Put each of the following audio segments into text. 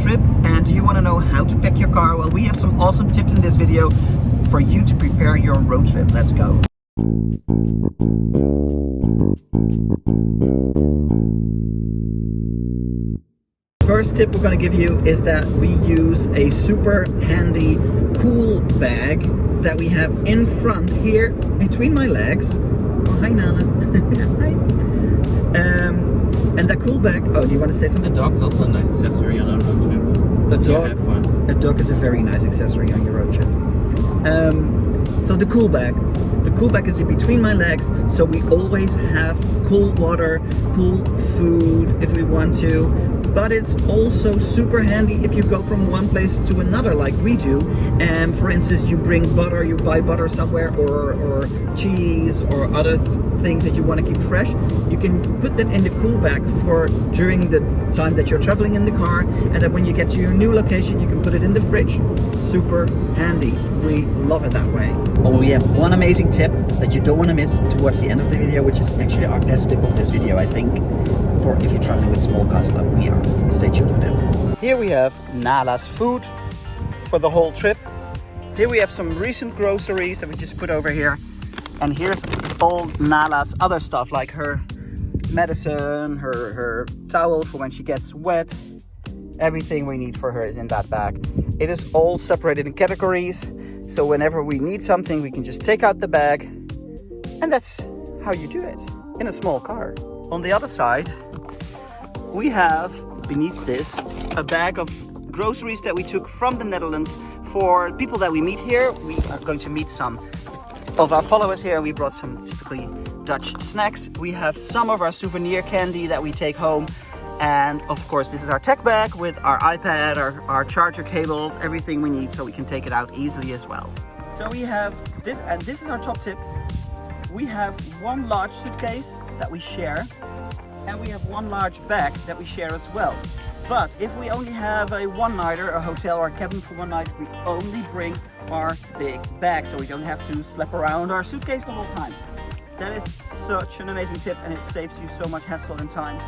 trip and do you want to know how to pack your car? Well, we have some awesome tips in this video for you to prepare your road trip. Let's go. First tip we're going to give you is that we use a super handy cool bag that we have in front here between my legs. Oh, hi Nala. Hi. And that cool bag, oh, do you want to say something? A dog's also a nice accessory on a road trip. A dog is a very nice accessory on your road trip. So the cool bag is in between my legs, so we always have cold water, cool food if we want to. But it's also super handy if you go from one place to another like we do. And for instance, you bring butter, you buy butter somewhere, or cheese or other things that you want to keep fresh. You can put that in the cool bag for during the time that you're traveling in the car, and then when you get to your new location, you can put it in the fridge. Super handy. We love it that way. Oh, we have one amazing tip that you don't want to miss towards the end of the video, which is actually our best tip of this video, I think, for if you're traveling with small cars like we are. Stay tuned for that. Here we have Nala's food for the whole trip. Here we have some recent groceries that we just put over here. And here's all Nala's other stuff, like her medicine, her towel for when she gets wet. Everything we need for her is in that bag. It is all separated in categories, so whenever we need something, we can just take out the bag, and that's how you do it in a small car. On the other side, we have beneath this a bag of groceries that we took from the Netherlands for people that we meet here. We are going to meet some of our followers here. We brought some typically Dutch snacks. We have some of our souvenir candy that we take home. And of course, this is our tech bag with our iPad, our charger cables, everything we need so we can take it out easily as well. So we have this, and this is our top tip. We have one large suitcase that we share, and we have one large bag that we share as well. But if we only have a one-nighter, a hotel or a cabin for one night, we only bring our big bag, so we don't have to slap around our suitcase the whole time. That is such an amazing tip, and it saves you so much hassle and time.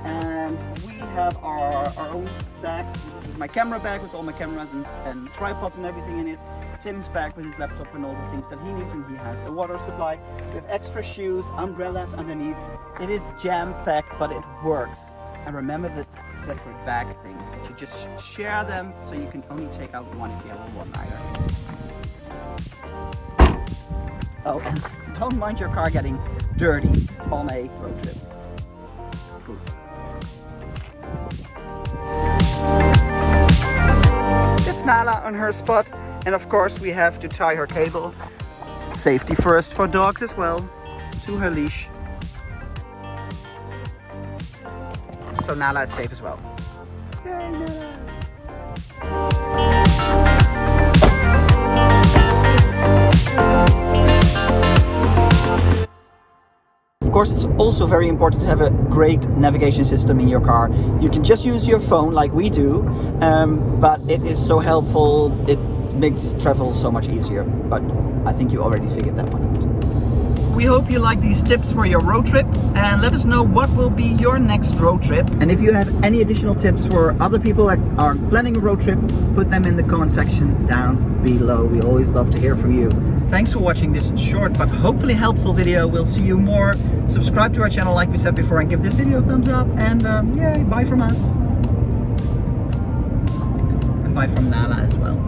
And we have our own bags. This is my camera bag with all my cameras and tripods and everything in it. Tim's bag with his laptop and all the things that he needs, and he has a water supply. We have extra shoes, umbrellas underneath. It is jam-packed, but it works. And remember the separate bag thing. You just share them, so you can only take out one if you have a one-nighter. Oh, and don't mind your car getting dirty on a road trip. Proof. It's Nala on her spot, and of course we have to tie her cable. Safety first for dogs as well, to her leash. So Nala is safe as well. Yay, Nala! Of course, it's also very important to have a great navigation system in your car. You can just use your phone like we do, but it is so helpful. It makes travel so much easier. But I think you already figured that one out. We hope you like these tips for your road trip, and let us know what will be your next road trip. And if you have any additional tips for other people that are planning a road trip, put them in the comment section down below. We always love to hear from you. Thanks for watching this short but hopefully helpful video. We'll see you more. Subscribe to our channel like we said before, and give this video a thumbs up. And yay, bye from us. And bye from Nala as well.